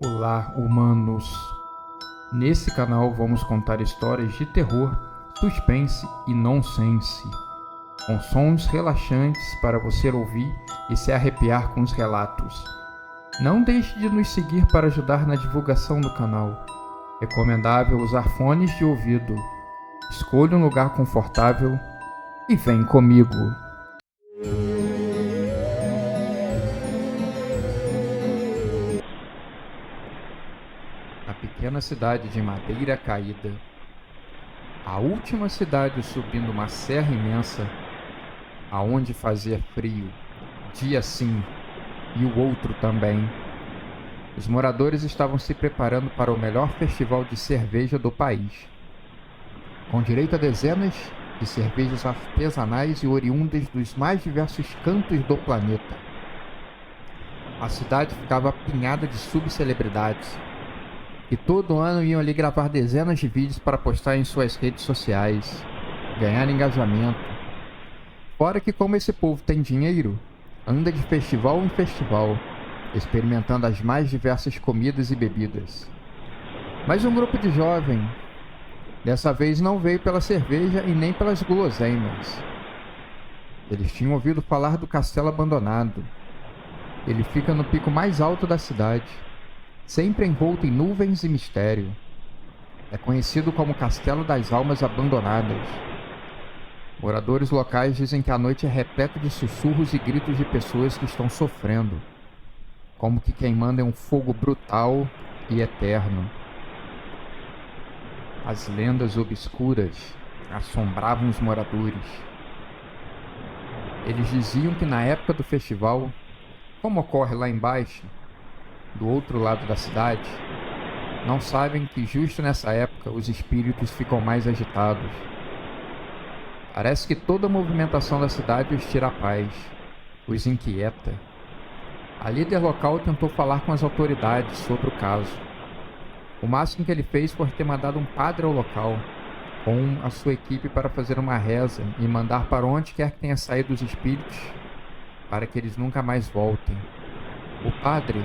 Olá, humanos! Nesse canal vamos contar histórias de terror, suspense e nonsense, com sons relaxantes para você ouvir e se arrepiar com os relatos. Não deixe de nos seguir para ajudar na divulgação do canal. Recomendável usar fones de ouvido. Escolha um lugar confortável e vem comigo. A pequena cidade de Madeira Caída. A última cidade subindo uma serra imensa, aonde fazia frio, dia sim e o outro também. Os moradores estavam se preparando para o melhor festival de cerveja do país, com direito a dezenas de cervejas artesanais e oriundas dos mais diversos cantos do planeta. A cidade ficava apinhada de subcelebridades, que todo ano iam ali gravar dezenas de vídeos para postar em suas redes sociais, ganhar engajamento. Fora que, como esse povo tem dinheiro, anda de festival em festival, experimentando as mais diversas comidas e bebidas. Mas um grupo de jovens, dessa vez não veio pela cerveja e nem pelas guloseimas. Eles tinham ouvido falar do castelo abandonado. Ele fica no pico mais alto da cidade, sempre envolto em nuvens e mistério. É conhecido como Castelo das Almas Abandonadas. Moradores locais dizem que a noite é repleta de sussurros e gritos de pessoas que estão sofrendo, como que queimando em um fogo brutal e eterno. As lendas obscuras assombravam os moradores. Eles diziam que na época do festival, como ocorre lá embaixo, do outro lado da cidade, não sabem que justo nessa época os espíritos ficam mais agitados. Parece que toda a movimentação da cidade os tira a paz, os inquieta. A líder local tentou falar com as autoridades sobre o caso. O máximo que ele fez foi ter mandado um padre ao local, com a sua equipe, para fazer uma reza e mandar para onde quer que tenha saído os espíritos, para que eles nunca mais voltem. O padre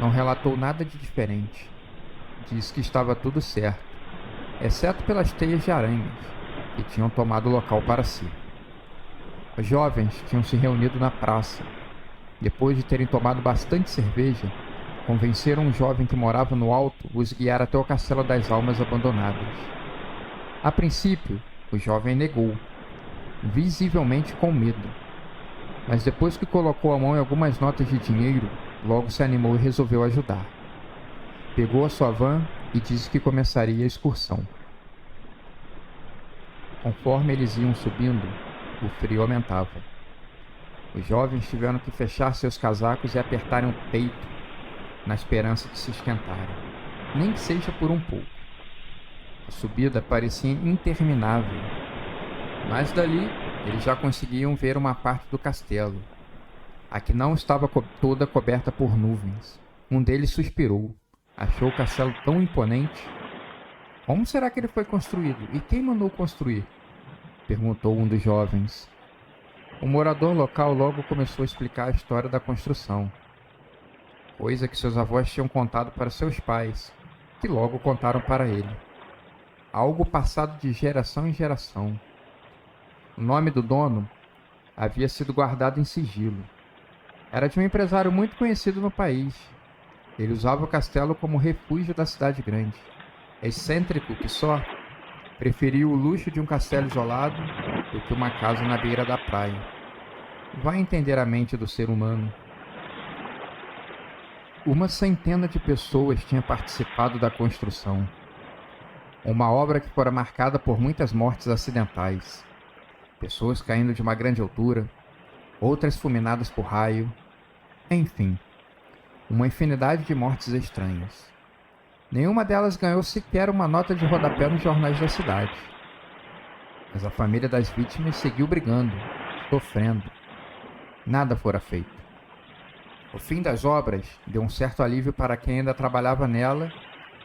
não relatou nada de diferente. Disse que estava tudo certo, exceto pelas teias de aranhas, que tinham tomado o local para si. Os jovens tinham se reunido na praça. Depois de terem tomado bastante cerveja, convenceram um jovem que morava no alto os guiar até o Castelo das Almas Abandonadas. A princípio, o jovem negou, visivelmente com medo. Mas depois que colocou a mão em algumas notas de dinheiro, logo se animou e resolveu ajudar. Pegou a sua van e disse que começaria a excursão. Conforme eles iam subindo, o frio aumentava. Os jovens tiveram que fechar seus casacos e apertarem o peito, na esperança de se esquentarem, nem que seja por um pouco. A subida parecia interminável, mas dali eles já conseguiam ver uma parte do castelo. A que não estava toda coberta por nuvens. Um deles suspirou. Achou o castelo tão imponente. Como será que ele foi construído? E quem mandou construir? Perguntou um dos jovens. O morador local logo começou a explicar a história da construção, coisa que seus avós tinham contado para seus pais, que logo contaram para ele. Algo passado de geração em geração. O nome do dono havia sido guardado em sigilo. Era de um empresário muito conhecido no país. Ele usava o castelo como refúgio da cidade grande. Excêntrico que só, preferiu o luxo de um castelo isolado do que uma casa na beira da praia. Vai entender a mente do ser humano. Uma centena de pessoas tinha participado da construção. Uma obra que fora marcada por muitas mortes acidentais. Pessoas caindo de uma grande altura, outras fulminadas por raio, enfim, uma infinidade de mortes estranhas. Nenhuma delas ganhou sequer uma nota de rodapé nos jornais da cidade. Mas a família das vítimas seguiu brigando, sofrendo. Nada fora feito. O fim das obras deu um certo alívio para quem ainda trabalhava nela,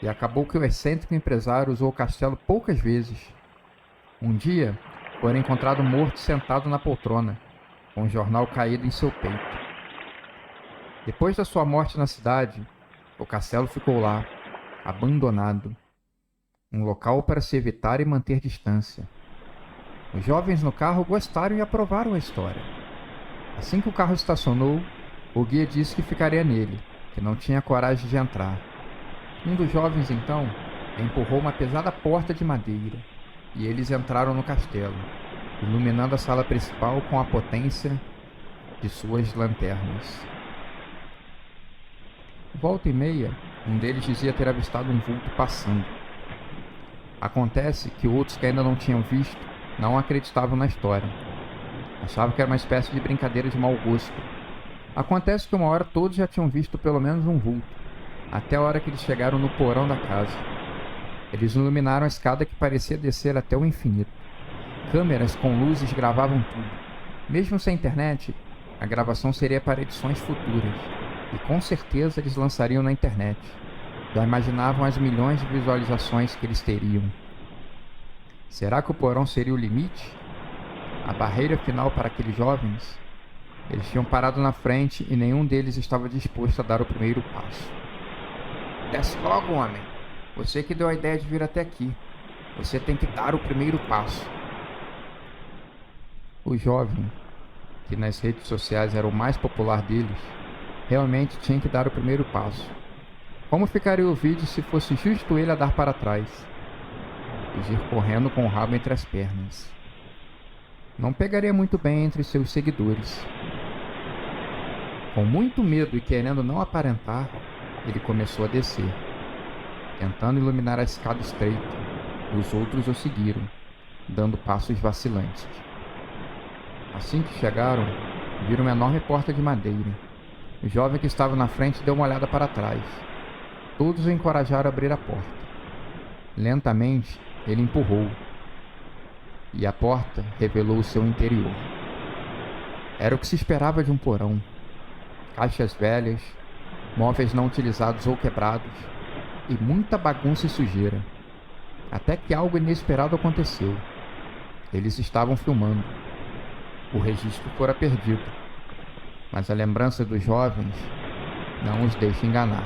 e acabou que o excêntrico empresário usou o castelo poucas vezes. Um dia, foi encontrado morto sentado na poltrona, com um jornal caído em seu peito. Depois da sua morte na cidade, O castelo ficou lá, abandonado, um local para se evitar e manter distância. Os jovens no carro gostaram e aprovaram a história. Assim que o carro estacionou, o guia disse que ficaria nele, que não tinha coragem de entrar. Um dos jovens, então, empurrou uma pesada porta de madeira, e eles entraram no castelo, iluminando a sala principal com a potência de suas lanternas. Volta e meia, um deles dizia ter avistado um vulto passando. Acontece que outros que ainda não tinham visto não acreditavam na história. Achavam que era uma espécie de brincadeira de mau gosto. Acontece que uma hora todos já tinham visto pelo menos um vulto, até a hora que eles chegaram no porão da casa. Eles iluminaram a escada que parecia descer até o infinito. Câmeras com luzes gravavam tudo. Mesmo sem internet, a gravação seria para edições futuras, e com certeza eles lançariam na internet. Já imaginavam as milhões de visualizações que eles teriam. Será que o porão seria o limite? A barreira final para aqueles jovens? Eles tinham parado na frente e nenhum deles estava disposto a dar o primeiro passo. Desce logo, homem. Você que deu a ideia de vir até aqui. Você tem que dar o primeiro passo. O jovem, que nas redes sociais era o mais popular deles, realmente tinha que dar o primeiro passo. Como ficaria o vídeo se fosse justo ele a dar para trás? Fugir correndo com o rabo entre as pernas. Não pegaria muito bem entre seus seguidores. Com muito medo e querendo não aparentar, ele começou a descer, tentando iluminar a escada estreita. Os outros o seguiram, dando passos vacilantes. Assim que chegaram, viram uma enorme porta de madeira. O jovem que estava na frente deu uma olhada para trás. Todos o encorajaram a abrir a porta. Lentamente, ele empurrou, e a porta revelou o seu interior. Era o que se esperava de um porão. Caixas velhas, móveis não utilizados ou quebrados, e muita bagunça e sujeira. Até que algo inesperado aconteceu. Eles estavam filmando. O registro fora perdido, mas a lembrança dos jovens não os deixa enganar.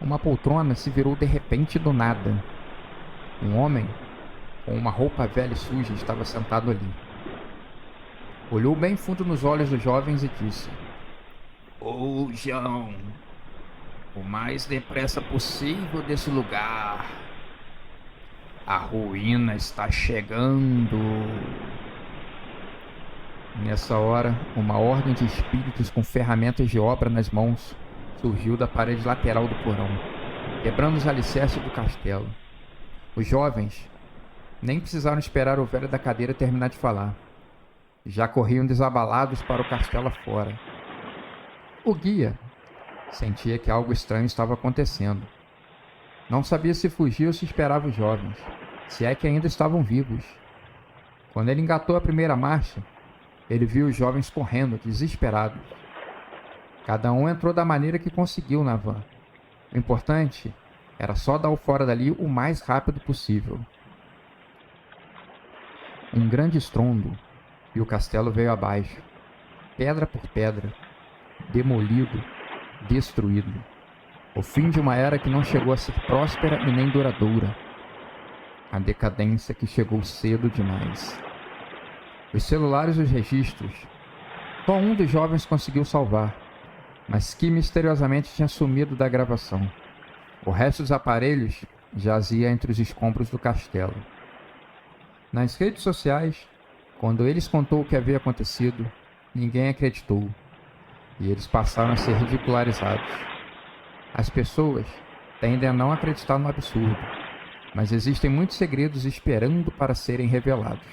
Uma poltrona se virou de repente do nada. Um homem, com uma roupa velha e suja, estava sentado ali. Olhou bem fundo nos olhos dos jovens e disse: "Fujam o mais depressa possível desse lugar. A ruína está chegando." Nessa hora, uma ordem de espíritos com ferramentas de obra nas mãos surgiu da parede lateral do porão, quebrando os alicerces do castelo. Os jovens nem precisaram esperar o velho da cadeira terminar de falar. Já corriam desabalados para o castelo afora. O guia sentia que algo estranho estava acontecendo. Não sabia se fugia ou se esperava os jovens, se é que ainda estavam vivos. Quando ele engatou a primeira marcha, ele viu os jovens correndo, desesperados. Cada um entrou da maneira que conseguiu na van. O importante era só dar o fora dali o mais rápido possível. Um grande estrondo e o castelo veio abaixo, pedra por pedra, demolido, destruído. O fim de uma era que não chegou a ser próspera e nem duradoura. A decadência que chegou cedo demais. Os celulares e os registros, só um dos jovens conseguiu salvar, mas que misteriosamente tinha sumido da gravação. O resto dos aparelhos jazia entre os escombros do castelo. Nas redes sociais, quando eles contou o que havia acontecido, ninguém acreditou, e eles passaram a ser ridicularizados. As pessoas tendem a não acreditar no absurdo, mas existem muitos segredos esperando para serem revelados.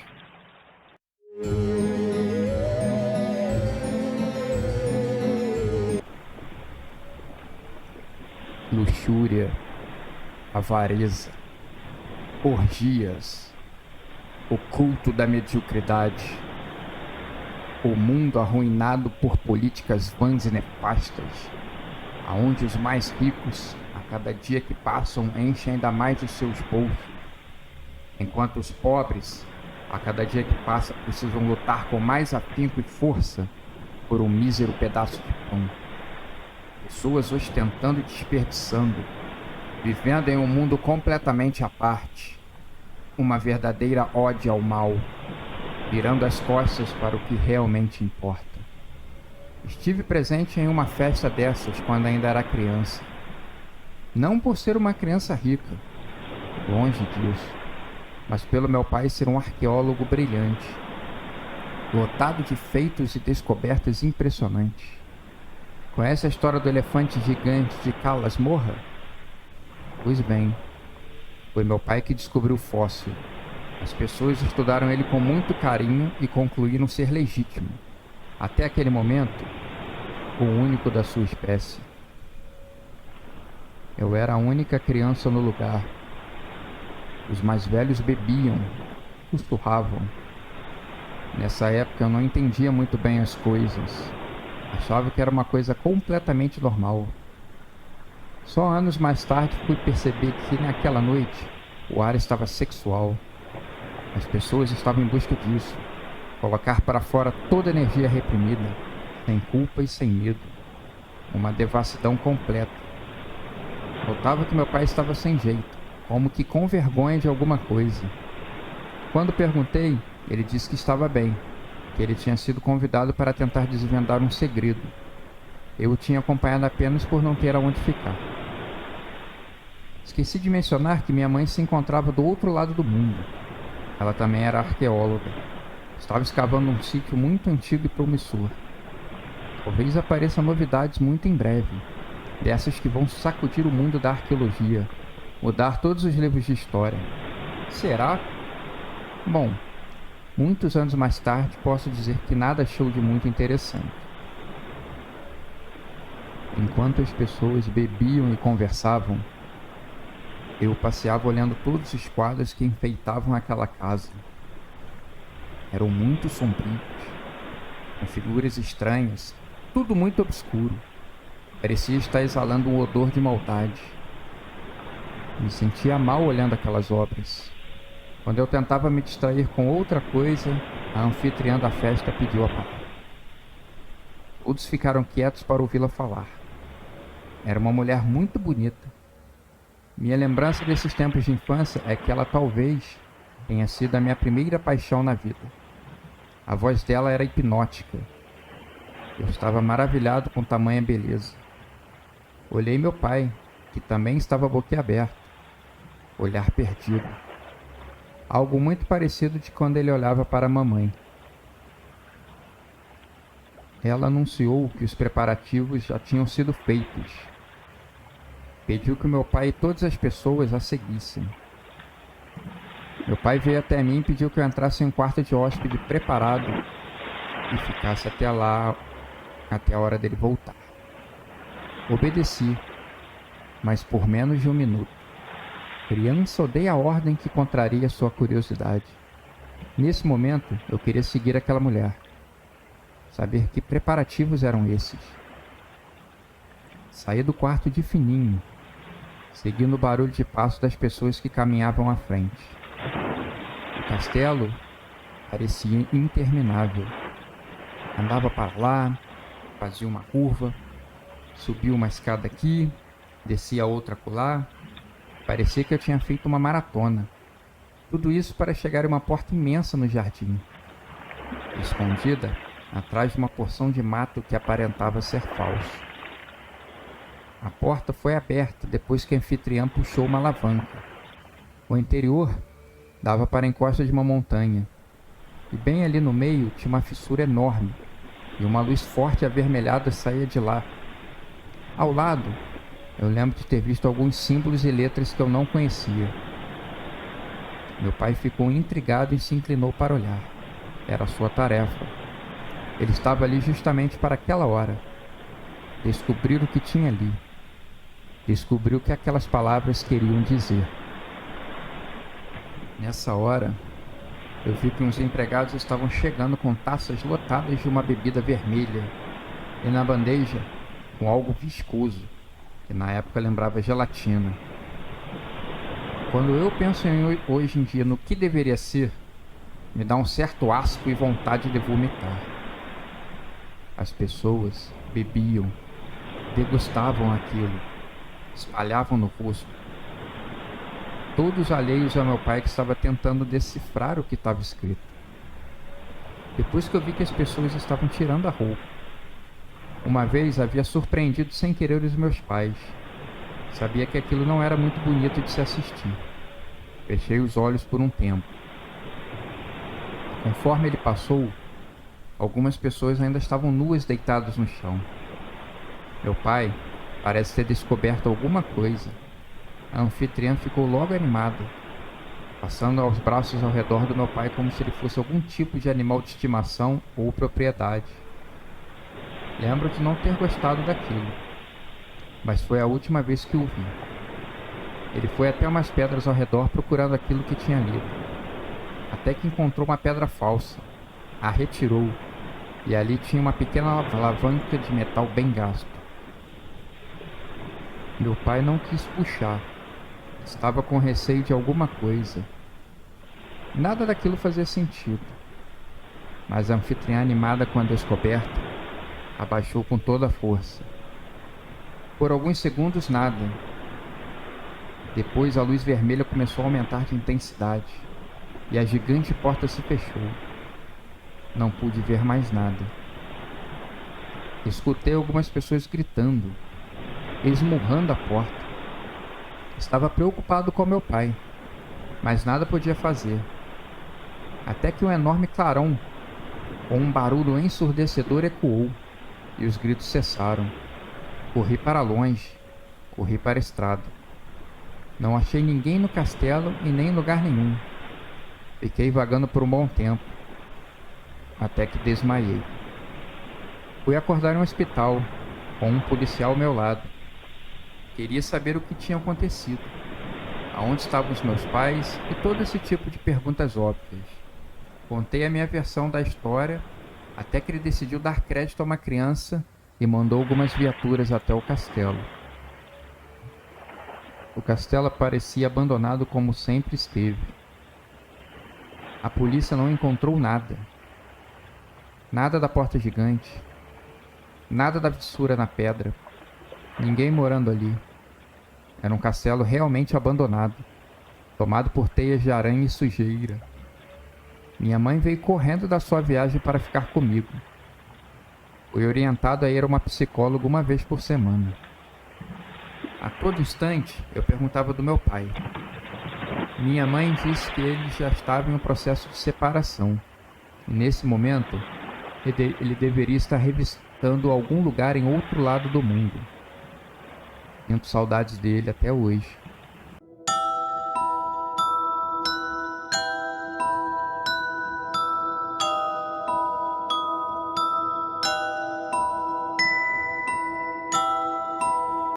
Luxúria, avareza, orgias, o culto da mediocridade, o mundo arruinado por políticas vãs e nefastas, aonde os mais ricos, a cada dia que passam, enchem ainda mais os seus bolsos, enquanto os pobres, a cada dia que passa, precisam lutar com mais afinco e força por um mísero pedaço de pão. pessoas ostentando e desperdiçando, vivendo em um mundo completamente à parte, uma verdadeira ode ao mal, virando as costas para o que realmente importa. Estive presente em uma festa dessas quando ainda era criança. Não por ser uma criança rica, longe disso, mas pelo meu pai ser um arqueólogo brilhante, lotado de feitos e descobertas impressionantes. Conhece a história do elefante gigante de Calas Morra? Pois bem, foi meu pai que descobriu o fóssil. As pessoas estudaram ele com muito carinho e concluíram ser legítimo. Até aquele momento, o único da sua espécie. Eu era a única criança no lugar. Os mais velhos bebiam, sussurravam. Nessa época eu não entendia muito bem as coisas. Achava que era uma coisa completamente normal. Só anos mais tarde fui perceber que naquela noite o ar estava sexual. As pessoas estavam em busca disso. Colocar para fora toda a energia reprimida, sem culpa e sem medo. Uma devassidão completa. Notava que meu pai estava sem jeito, como que com vergonha de alguma coisa. Quando perguntei, ele disse que estava bem, que ele tinha sido convidado para tentar desvendar um segredo. Eu o tinha acompanhado apenas por não ter aonde ficar. Esqueci de mencionar que minha mãe se encontrava do outro lado do mundo. Ela também era arqueóloga. Estava escavando um sítio muito antigo e promissor. Talvez apareçam novidades muito em breve, dessas que vão sacudir o mundo da arqueologia, mudar todos os livros de história. Será? Bom, muitos anos mais tarde posso dizer que nada achou de muito interessante. Enquanto as pessoas bebiam e conversavam, eu passeava olhando todos os quadros que enfeitavam aquela casa. Eram muito sombrios, com figuras estranhas, tudo muito obscuro. Parecia estar exalando um odor de maldade. Me sentia mal olhando aquelas obras. Quando eu tentava me distrair com outra coisa, a anfitriã da festa pediu a palavra. Todos ficaram quietos para ouvi-la falar. Era uma mulher muito bonita. Minha lembrança desses tempos de infância é que ela talvez tenha sido a minha primeira paixão na vida. A voz dela era hipnótica. Eu estava maravilhado com tamanha beleza. Olhei meu pai, que também estava boquiaberto, olhar perdido. Algo muito parecido de quando ele olhava para a mamãe. Ela anunciou que os preparativos já tinham sido feitos. Pediu que meu pai e todas as pessoas a seguissem. Meu pai veio até mim e pediu que eu entrasse em um quarto de hóspede preparado e ficasse até lá, até a hora dele voltar. Obedeci, mas por menos de um minuto. Criança odeia a ordem que contraria sua curiosidade. Nesse momento, eu queria seguir aquela mulher. Saber que preparativos eram esses. Saí do quarto de fininho, seguindo o barulho de passo das pessoas que caminhavam à frente. O castelo parecia interminável. Andava para lá, fazia uma curva, subia uma escada aqui, descia outra acolá. Parecia que eu tinha feito uma maratona. Tudo isso para chegar a uma porta imensa no jardim, escondida atrás de uma porção de mato que aparentava ser falso. A porta foi aberta depois que a anfitriã puxou uma alavanca. O interior dava para a encosta de uma montanha, e bem ali no meio tinha uma fissura enorme, e uma luz forte avermelhada saía de lá. Ao lado, eu lembro de ter visto alguns símbolos e letras que eu não conhecia. Meu pai ficou intrigado e se inclinou para olhar. Era sua tarefa. Ele estava ali justamente para aquela hora. Descobrir o que tinha ali. Descobriu o que aquelas palavras queriam dizer. Nessa hora, eu vi que uns empregados estavam chegando com taças lotadas de uma bebida vermelha e na bandeja com algo viscoso, que na época lembrava gelatina. Quando eu penso hoje em dia no que deveria ser, me dá um certo asco e vontade de vomitar. As pessoas bebiam, degustavam aquilo, espalhavam no rosto, todos alheios a meu pai que estava tentando decifrar o que estava escrito. Depois que eu vi que as pessoas estavam tirando a roupa. Uma vez havia surpreendido sem querer os meus pais. Sabia que aquilo não era muito bonito de se assistir. Fechei os olhos por um tempo. Conforme ele passou, algumas pessoas ainda estavam nuas deitadas no chão. Meu pai parece ter descoberto alguma coisa. A anfitriã ficou logo animada, passando os braços ao redor do meu pai como se ele fosse algum tipo de animal de estimação ou propriedade. Lembro de não ter gostado daquilo, mas foi a última vez que o vi. Ele foi até umas pedras ao redor procurando aquilo que tinha lido, até que encontrou uma pedra falsa, a retirou, e ali tinha uma pequena alavanca de metal bem gasto. Meu pai não quis puxar, estava com receio de alguma coisa. Nada daquilo fazia sentido, mas a anfitriã, animada com a descoberta, abaixou com toda a força. Por alguns segundos, nada. Depois a luz vermelha começou a aumentar de intensidade e a gigante porta se fechou. Não pude ver mais nada. Escutei algumas pessoas gritando, esmurrando a porta. Estava preocupado com meu pai, mas nada podia fazer. Até que um enorme clarão, com um barulho ensurdecedor, ecoou e os gritos cessaram. Corri para longe, corri para a estrada. Não achei ninguém no castelo e nem em lugar nenhum. Fiquei vagando por um bom tempo, até que desmaiei. Fui acordar em um hospital, com um policial ao meu lado. Queria saber o que tinha acontecido, aonde estavam os meus pais e todo esse tipo de perguntas óbvias. Contei a minha versão da história, até que ele decidiu dar crédito a uma criança e mandou algumas viaturas até o castelo. O castelo parecia abandonado como sempre esteve. A polícia não encontrou nada. Nada da porta gigante. Nada da fissura na pedra. Ninguém morando ali. Era um castelo realmente abandonado, tomado por teias de aranha e sujeira. Minha mãe veio correndo da sua viagem para ficar comigo. Fui orientado a ir a uma psicóloga uma vez por semana. A todo instante, eu perguntava do meu pai. Minha mãe disse que ele já estava em um processo de separação. E nesse momento, ele deveria estar revisitando algum lugar em outro lado do mundo. Sinto saudades dele até hoje.